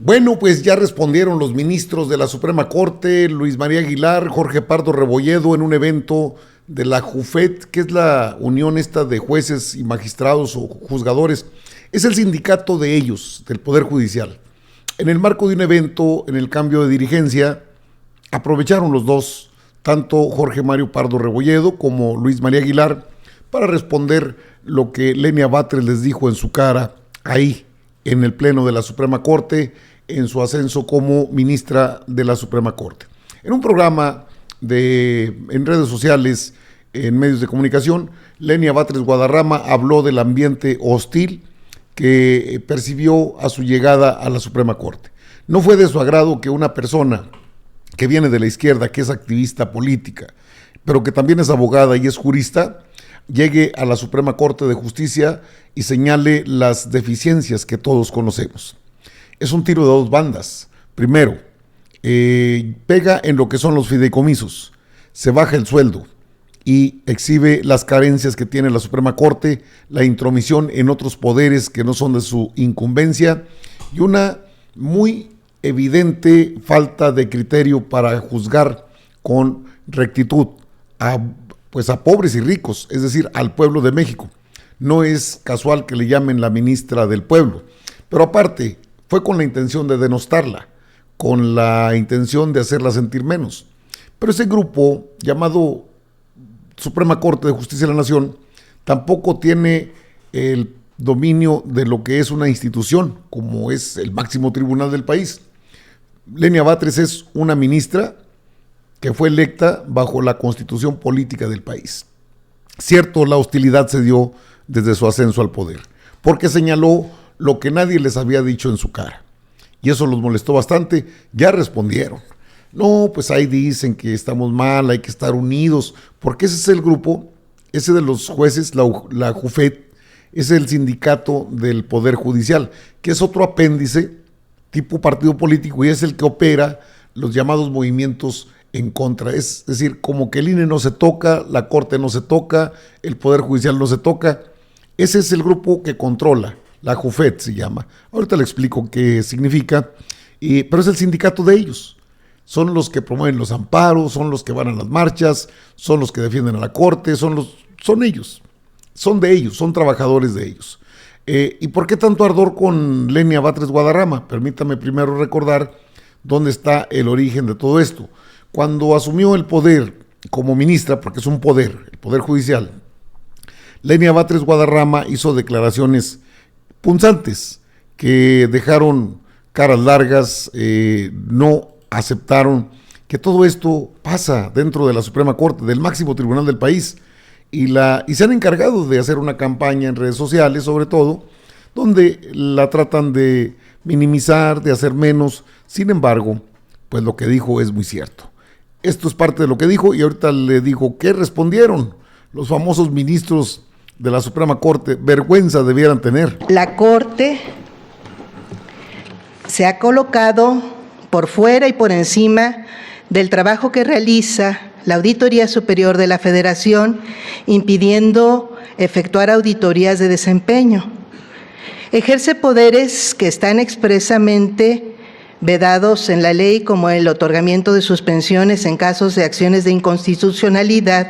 Bueno, pues ya respondieron los ministros de la Suprema Corte, Luis María Aguilar, Jorge Pardo Rebolledo, en un evento de la JUFET, que es la unión esta de jueces y magistrados o juzgadores. Es el sindicato de ellos, del Poder Judicial. En el marco de un evento, en el cambio de dirigencia, aprovecharon los dos, tanto Jorge Mario Pardo Rebolledo como Luis María Aguilar, para responder lo que Lenia Batres les dijo en su cara ahí, en el Pleno de la Suprema Corte, en su ascenso como ministra de la Suprema Corte. En un programa en redes sociales, en medios de comunicación, Lenia Batres Guadarrama habló del ambiente hostil que percibió a su llegada a la Suprema Corte. No fue de su agrado que una persona que viene de la izquierda, que es activista política, pero que también es abogada y es jurista, llegue a la Suprema Corte de Justicia y señale las deficiencias que todos conocemos. Es un tiro de dos bandas. Primero, pega en lo que son los fideicomisos, se baja el sueldo y exhibe las carencias que tiene la Suprema Corte, la intromisión en otros poderes que no son de su incumbencia y una muy evidente falta de criterio para juzgar con rectitud a pobres y ricos, es decir, al pueblo de México. No es casual que le llamen la ministra del pueblo, pero aparte fue con la intención de denostarla, con la intención de hacerla sentir menos. Pero ese grupo llamado Suprema Corte de Justicia de la Nación tampoco tiene el dominio de lo que es una institución, como es el máximo tribunal del país. Lenia Batres es una ministra que fue electa bajo la constitución política del país. Cierto, la hostilidad se dio desde su ascenso al poder, porque señaló lo que nadie les había dicho en su cara. Y eso los molestó bastante. Ya respondieron. No, pues ahí dicen que estamos mal, hay que estar unidos, porque ese es el grupo, ese de los jueces, la JUFET, es el sindicato del Poder Judicial, que es otro apéndice tipo partido político y es el que opera los llamados movimientos en contra. Es decir, como que el INE no se toca, la Corte no se toca, el Poder Judicial no se toca. Ese es el grupo que controla, la JUFET se llama. Ahorita le explico qué significa, pero es el sindicato de ellos. Son los que promueven los amparos, son los que van a las marchas, son los que defienden a la Corte, son ellos, son de ellos, son trabajadores de ellos. ¿Y por qué tanto ardor con Lenia Batres Guadarrama? Permítame primero recordar dónde está el origen de todo esto. Cuando asumió el poder como ministra, porque es un poder, el Poder Judicial, Lenia Batres Guadarrama hizo declaraciones punzantes que dejaron caras largas, no aceptaron que todo esto pasa dentro de la Suprema Corte, del máximo tribunal del país, y se han encargado de hacer una campaña en redes sociales, sobre todo, donde la tratan de minimizar, de hacer menos. Sin embargo, pues lo que dijo es muy cierto. Esto es parte de lo que dijo y ahorita le digo qué respondieron los famosos ministros de la Suprema Corte. Vergüenza debieran tener. La Corte se ha colocado por fuera y por encima del trabajo que realiza la Auditoría Superior de la Federación, impidiendo efectuar auditorías de desempeño. Ejerce poderes que están expresamente vedados en la ley, como el otorgamiento de suspensiones en casos de acciones de inconstitucionalidad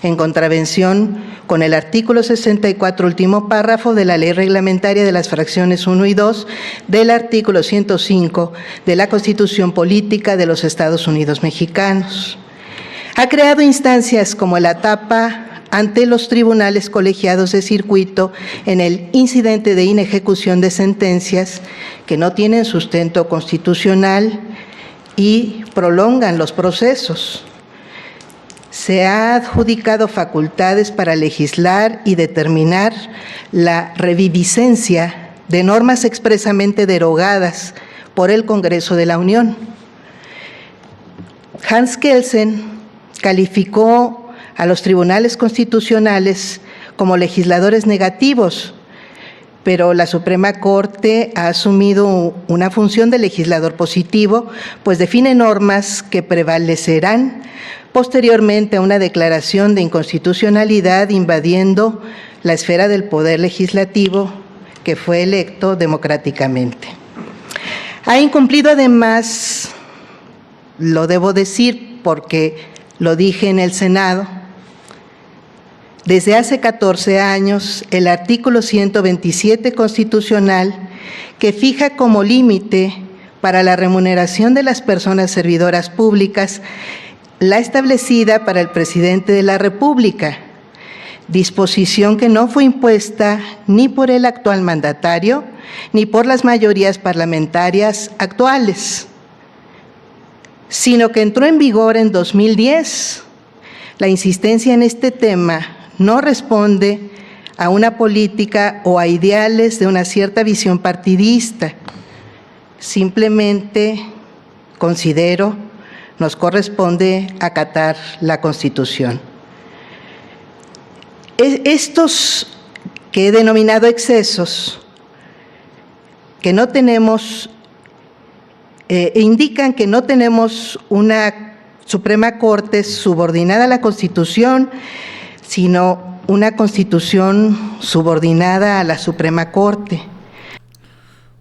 en contravención con el artículo 64, último párrafo de la Ley Reglamentaria de las fracciones 1 y 2 del artículo 105 de la Constitución Política de los Estados Unidos Mexicanos. Ha creado instancias como la etapa ante los tribunales colegiados de circuito en el incidente de inejecución de sentencias que no tienen sustento constitucional y prolongan los procesos. Se ha adjudicado facultades para legislar y determinar la reviviscencia de normas expresamente derogadas por el Congreso de la Unión. Hans Kelsen calificó a los tribunales constitucionales como legisladores negativos, pero la Suprema Corte ha asumido una función de legislador positivo, pues define normas que prevalecerán posteriormente a una declaración de inconstitucionalidad invadiendo la esfera del poder legislativo que fue electo democráticamente. Ha incumplido además, lo debo decir porque lo dije en el Senado, desde hace 14 años el artículo 127 constitucional que fija como límite para la remuneración de las personas servidoras públicas la establecida para el presidente de la República, disposición que no fue impuesta ni por el actual mandatario ni por las mayorías parlamentarias actuales, sino que entró en vigor en 2010. La insistencia en este tema no responde a una política o a ideales de una cierta visión partidista. Simplemente considero nos corresponde acatar la Constitución. Estos que he denominado excesos, que no tenemos, indican que no tenemos una Suprema Corte subordinada a la Constitución, sino una Constitución subordinada a la Suprema Corte.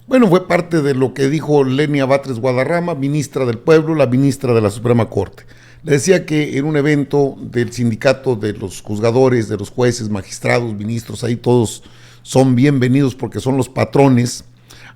Bueno, fue parte de lo que dijo Lenia Batres Guadarrama, ministra del Pueblo, la ministra de la Suprema Corte. Le decía que en un evento del sindicato de los juzgadores, de los jueces, magistrados, ministros, ahí todos son bienvenidos porque son los patrones.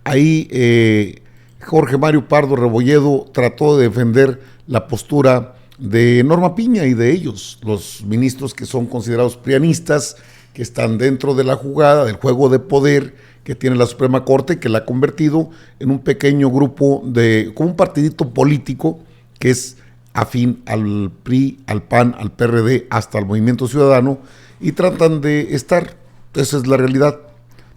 Ahí Jorge Mario Pardo Rebolledo trató de defender la postura de Norma Piña y de ellos, los ministros que son considerados prianistas, que están dentro de la jugada, del juego de poder que tiene la Suprema Corte, que la ha convertido en un pequeño grupo como un partidito político que es afín al PRI, al PAN, al PRD, hasta al Movimiento Ciudadano, y tratan de estar, esa es la realidad,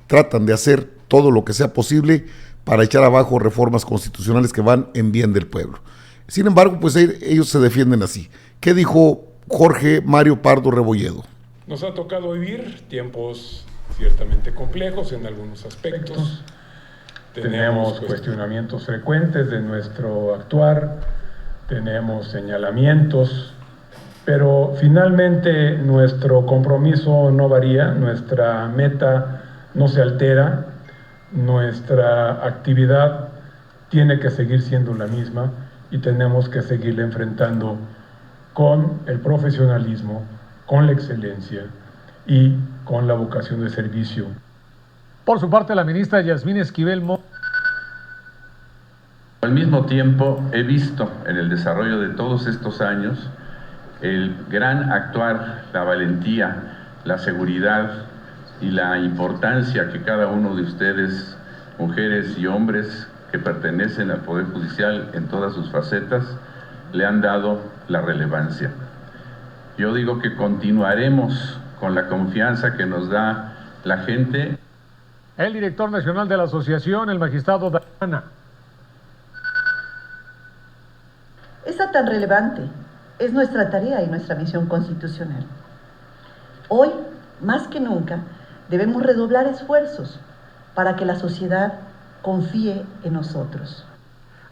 tratan de hacer todo lo que sea posible para echar abajo reformas constitucionales que van en bien del pueblo. Sin embargo, pues ellos se defienden así. ¿Qué dijo Jorge Mario Pardo Rebolledo? Nos ha tocado vivir tiempos ciertamente complejos en algunos aspectos. Tenemos cuestionamientos frecuentes de nuestro actuar, tenemos señalamientos, pero finalmente nuestro compromiso no varía, nuestra meta no se altera, nuestra actividad tiene que seguir siendo la misma y tenemos que seguirla enfrentando con el profesionalismo, con la excelencia y con la vocación de servicio. Por su parte, la ministra Yasmín Esquivel Al mismo tiempo, he visto en el desarrollo de todos estos años el gran actuar, la valentía, la seguridad y la importancia que cada uno de ustedes, mujeres y hombres que pertenecen al Poder Judicial en todas sus facetas, le han dado la relevancia. Yo digo que continuaremos con la confianza que nos da la gente. El director nacional de la asociación, el magistrado Dana. Esa tan relevante es nuestra tarea y nuestra misión constitucional. Hoy, más que nunca, debemos redoblar esfuerzos para que la sociedad confíe en nosotros.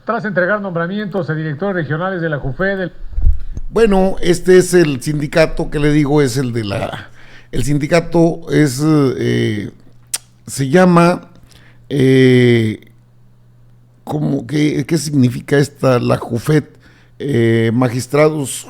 Tras entregar nombramientos a directores regionales de la JUFED. Bueno, este es el sindicato que le digo, es el de la... El sindicato es, se llama, como que, ¿qué significa esta? La JUFED, magistrados,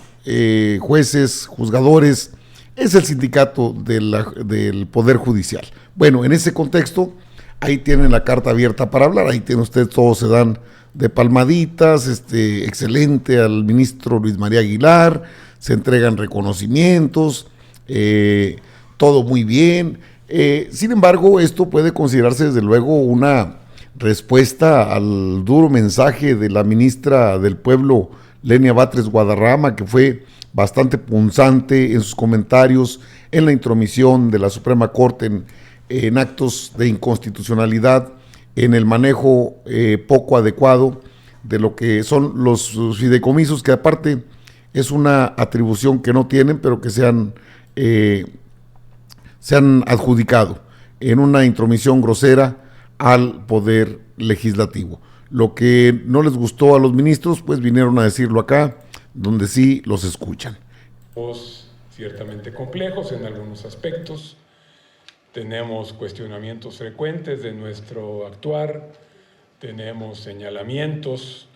jueces, juzgadores, es el sindicato del Poder Judicial. Bueno, en ese contexto, ahí tienen la carta abierta para hablar, ahí tienen ustedes, todos se dan de palmaditas, excelente al ministro Luis María Aguilar, se entregan reconocimientos, todo muy bien. Sin embargo, esto puede considerarse desde luego una respuesta al duro mensaje de la ministra del Pueblo, Lenia Batres Guadarrama, que fue bastante punzante en sus comentarios en la intromisión de la Suprema Corte en actos de inconstitucionalidad, en el manejo poco adecuado de lo que son los fideicomisos, que aparte es una atribución que no tienen, pero que se han adjudicado en una intromisión grosera al Poder Legislativo. Lo que no les gustó a los ministros, pues vinieron a decirlo acá, donde sí los escuchan. Ciertamente complejos en algunos aspectos, tenemos cuestionamientos frecuentes de nuestro actuar, tenemos señalamientos,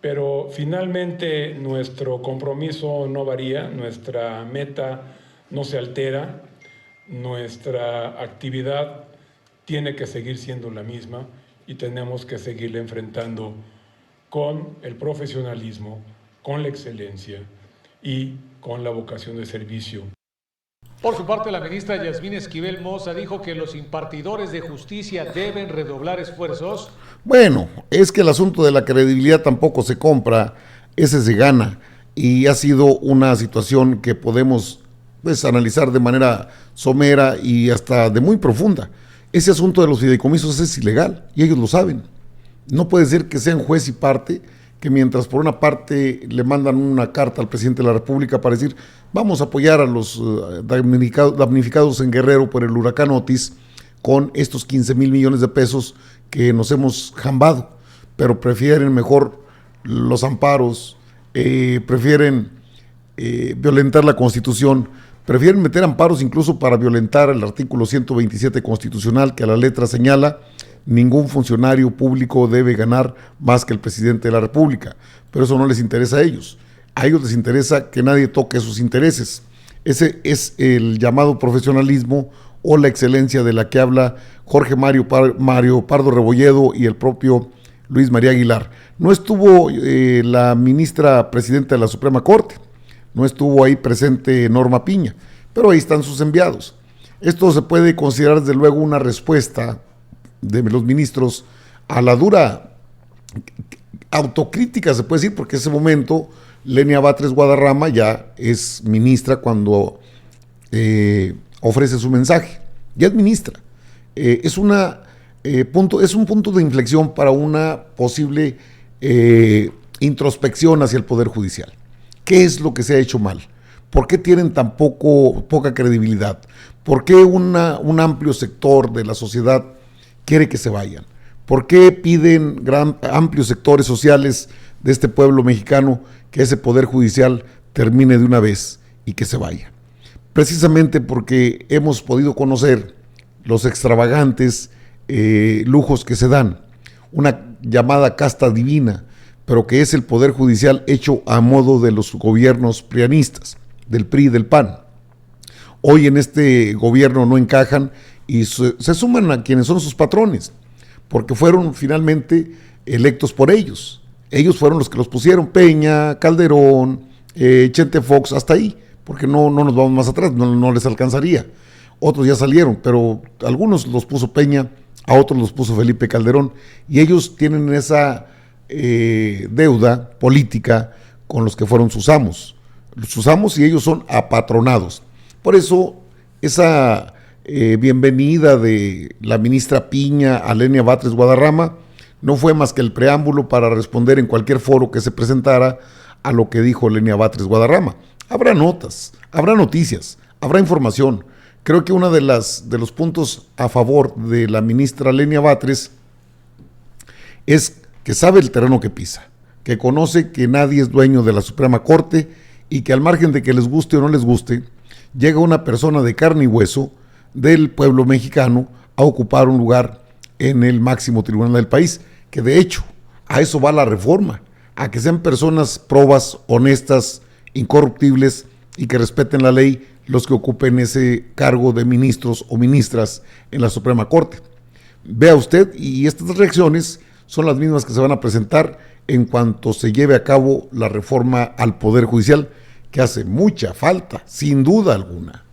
pero finalmente nuestro compromiso no varía, nuestra meta no se altera, nuestra actividad tiene que seguir siendo la misma y tenemos que seguirla enfrentando con el profesionalismo, con la excelencia y con la vocación de servicio. Por su parte, la ministra Yasmín Esquivel Moza dijo que los impartidores de justicia deben redoblar esfuerzos. Bueno, es que el asunto de la credibilidad tampoco se compra, ese se gana, y ha sido una situación que podemos analizar de manera somera y hasta de muy profunda. Ese asunto de los fideicomisos es ilegal y ellos lo saben. No puede ser que sean juez y parte, que mientras por una parte le mandan una carta al presidente de la República para decir vamos a apoyar a los damnificados en Guerrero por el huracán Otis con estos 15,000 millones de pesos que nos hemos jambado, pero prefieren mejor los amparos, prefieren violentar la Constitución, prefieren meter amparos incluso para violentar el artículo 127 constitucional que a la letra señala: ningún funcionario público debe ganar más que el presidente de la República, pero eso no les interesa a ellos les interesa que nadie toque sus intereses. Ese es el llamado profesionalismo o la excelencia de la que habla Jorge Mario Pardo Rebolledo y el propio Luis María Aguilar. No estuvo la ministra presidenta de la Suprema Corte, no estuvo ahí presente Norma Piña, pero ahí están sus enviados. Esto se puede considerar desde luego una respuesta de los ministros a la dura autocrítica, se puede decir, porque en ese momento Lenia Batres Guadarrama ya es ministra cuando ofrece su mensaje, ya es ministra. Es un punto de inflexión para una posible introspección hacia el Poder Judicial. ¿Qué es lo que se ha hecho mal? ¿Por qué tienen tan poca credibilidad? ¿Por qué un amplio sector de la sociedad quiere que se vayan? ¿Por qué piden amplios sectores sociales de este pueblo mexicano que ese Poder Judicial termine de una vez y que se vaya? Precisamente porque hemos podido conocer los extravagantes lujos que se dan, una llamada casta divina, pero que es el Poder Judicial hecho a modo de los gobiernos prianistas, del PRI y del PAN. Hoy en este gobierno no encajan y se suman a quienes son sus patrones, porque fueron finalmente electos por ellos. Ellos fueron los que los pusieron, Peña, Calderón, Chente Fox, hasta ahí, porque no nos vamos más atrás, no les alcanzaría. Otros ya salieron, pero algunos los puso Peña, a otros los puso Felipe Calderón, y ellos tienen esa deuda política con los que fueron sus amos y ellos son apatronados. Por eso esa bienvenida de la ministra Piña a Lenia Batres Guadarrama no fue más que el preámbulo para responder en cualquier foro que se presentara a lo que dijo Lenia Batres Guadarrama. Habrá notas, habrá noticias, habrá información. Creo que uno de los puntos a favor de la ministra Lenia Batres es que sabe el terreno que pisa, que conoce que nadie es dueño de la Suprema Corte y que al margen de que les guste o no les guste, llega una persona de carne y hueso del pueblo mexicano a ocupar un lugar en el máximo tribunal del país, que de hecho a eso va la reforma, a que sean personas probas, honestas, incorruptibles y que respeten la ley los que ocupen ese cargo de ministros o ministras en la Suprema Corte. Vea usted, y estas reacciones son las mismas que se van a presentar en cuanto se lleve a cabo la reforma al Poder Judicial, que hace mucha falta, sin duda alguna.